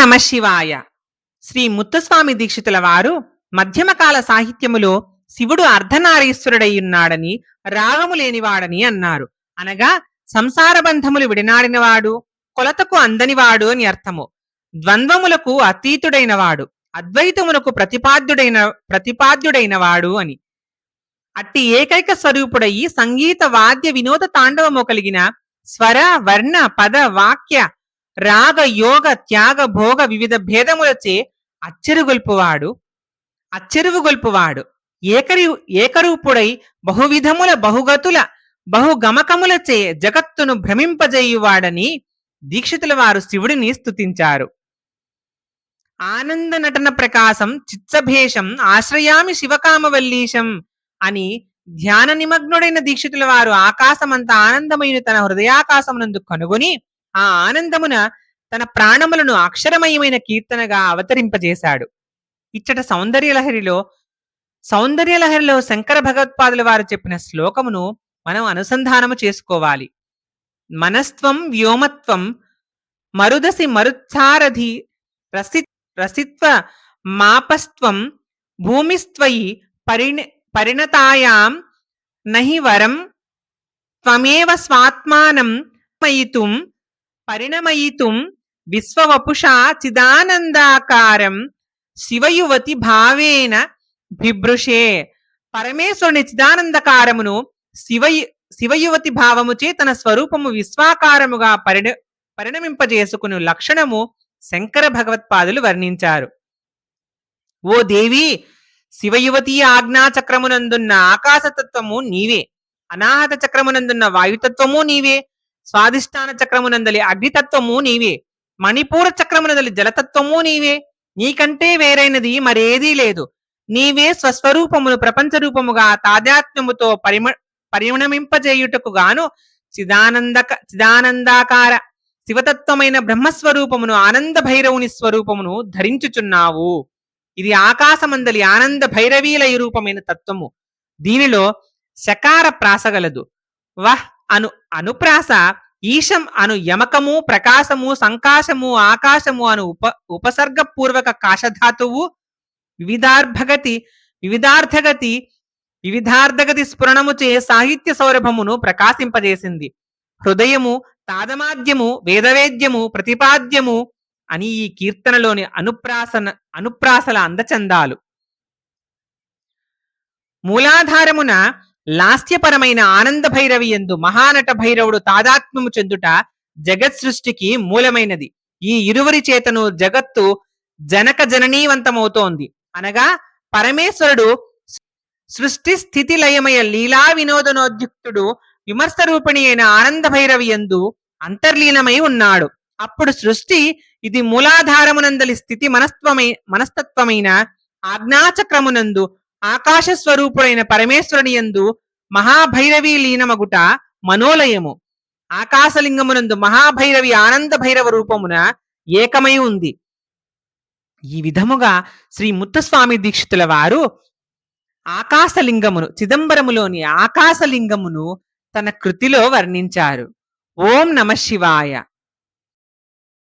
నమఃశివాయ. శ్రీ ముత్తుస్వామి దీక్షితుల వారు మధ్యమకాల సాహిత్యములో శివుడు అర్ధనారీశ్వరుడయ్యున్నాడని, రాగము లేనివాడని అన్నారు. అనగా సంసార బంధములు విడనాడినవాడు, కొలతకు అందనివాడు అని అర్థము. ద్వంద్వములకు అతీతుడైనవాడు, అద్వైతమునకు ప్రతిపాద్యుడైనవాడు అని. అట్టి ఏకైక స్వరూపుడయి సంగీత వాద్య వినోద తాండవము కలిగిన స్వర వర్ణ పద వాక్య రాగ యోగ త్యాగ భోగ వివిధ భేదములచే అచ్చెరువుగొల్పువాడు ఏకరూపుడై బహువిధముల బహుగతుల బహుగమకములచే జగత్తును భ్రమింపజేయువాడని దీక్షితుల వారు శివుడిని స్తుతించారు. ఆనంద నటన ప్రకాశం చిత్సభేషం ఆశ్రయామి శివకామవల్లీశం అని ధ్యాన నిమగ్నుడైన దీక్షితుల వారు ఆకాశమంత ఆనందమైన తన హృదయాకాశమునందు కనుగొని ఆ ఆనందమున తన ప్రాణములను అక్షరమయమైన కీర్తనగా అవతరింపజేశాడు. ఇచ్చట సౌందర్యలహరిలో శంకర భగవత్పాదుల వారు చెప్పిన శ్లోకమును మనం అనుసంధానము చేసుకోవాలి. మనస్త్వం వ్యోమత్వం మరుదసి మరుత్సారథి రసిత్వ మాపస్త్వం భూమిస్త్వయి పరిణతాయాం నహి వరం త్వమేవ స్వాత్మానం పరిణమయితుం విశ్వవపుషా చిదానందాకారం శివయువతి భావేన బిభృషే. పరమేశ్వరుని చిదానందకారమును శివయువతి భావముచే తన స్వరూపము విశ్వాకారముగా పరిణమింపజేసుకుని లక్షణము శంకర భగవత్పాదులు వర్ణించారు. ఓ దేవి, శివయువతి ఆజ్ఞాచక్రమునందున్న ఆకాశతత్వము నీవే, అనాహత చక్రమునందున్న వాయుతత్వము నీవే, స్వాధిష్టాన చక్రమునందలి అగ్నితత్వము నీవే, మణిపూర చక్రమునందలి జలతత్వము నీవే. నీకంటే వేరైనది మరేదీ లేదు. నీవే స్వస్వరూపమును ప్రపంచ రూపముగా తాదాత్మ్యముతో పరిణమింపజేయుటకు గాను చిదానందాకార శివతత్వమైన బ్రహ్మస్వరూపమును ఆనంద భైరవుని స్వరూపమును ధరించుచున్నావు. ఇది ఆకాశమందలి ఆనంద భైరవీలయ రూపమైన తత్వము. దీనిలో శకార ప్రాసగలదు. వహ్ అను అనుప్రాస, ఈశం అను యమకము, ప్రకాశము, సంకాశము, ఆకాశము అను ఉపసర్గపూర్వక కాశధాతువు వివిధార్థగతి స్ఫురణముచే సాహిత్య సౌరభమును ప్రకాశింపజేసింది. హృదయము, తాదమాద్యము, వేదవేద్యము, ప్రతిపాద్యము అని ఈ కీర్తనలోని అనుప్రాసల అందచందాలు. మూలాధారమున లాస్యపరమైన ఆనంద భైరవి యందు మహానట భైరవుడు తాదాత్మ్యము చెందుట జగత్ సృష్టికి మూలమైనది. ఈ ఇరువురి చేతను జగత్తు జనక జననీవంతమవుతోంది. అనగా పరమేశ్వరుడు సృష్టి స్థితి లయమయ లీలా వినోదనోద్యుక్తుడు విమర్శ రూపిణి అయిన ఆనంద భైరవి యందు అంతర్లీనమై ఉన్నాడు. అప్పుడు సృష్టి ఇది మూలాధారమునందలి స్థితి మనస్తత్వమైన ఆజ్ఞాచక్రమునందు ఆకాశ స్వరూపుడైన పరమేశ్వరుని యందు మహాభైరవి లీనమగుట మనోలయము. ఆకాశలింగమునందు మహాభైరవి ఆనంద భైరవ రూపమున ఏకమై ఉంది. ఈ విధముగా శ్రీ ముత్తుస్వామి దీక్షితుల వారు ఆకాశలింగమును, చిదంబరములోని ఆకాశలింగమును తన కృతిలో వర్ణించారు. ఓం నమఃశివాయ.